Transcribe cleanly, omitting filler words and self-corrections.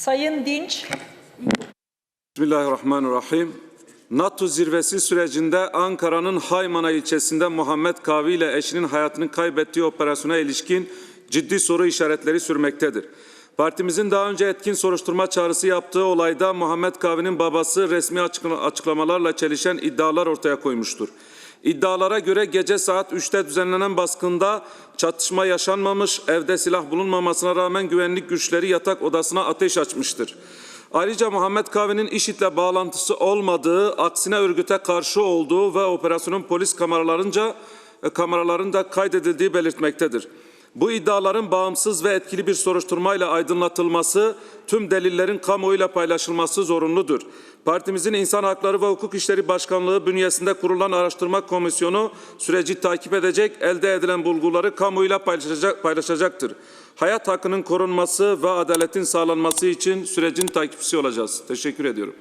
Sayın Dinç. Bismillahirrahmanirrahim. NATO zirvesi sürecinde Ankara'nın Haymana ilçesinde Muhammed Kavi ile eşinin hayatını kaybettiği operasyona ilişkin ciddi soru işaretleri sürmektedir. Partimizin daha önce etkin soruşturma çağrısı yaptığı olayda Muhammed Kavi'nin babası resmi açıklamalarla çelişen iddialar ortaya koymuştur. İddialara göre gece saat 3'te düzenlenen baskında çatışma yaşanmamış, evde silah bulunmamasına rağmen güvenlik güçleri yatak odasına ateş açmıştır. Ayrıca Muhammed Kavi'nin IŞİD'le bağlantısı olmadığı, aksine örgüte karşı olduğu ve operasyonun polis kameralarında kaydedildiği belirtmektedir. Bu iddiaların bağımsız ve etkili bir soruşturmayla aydınlatılması, tüm delillerin kamuoyuyla paylaşılması zorunludur. Partimizin İnsan Hakları ve Hukuk İşleri Başkanlığı bünyesinde kurulan araştırma komisyonu süreci takip edecek, elde edilen bulguları kamuoyuyla paylaşacaktır. Hayat hakkının korunması ve adaletin sağlanması için sürecin takipçisi olacağız. Teşekkür ediyorum.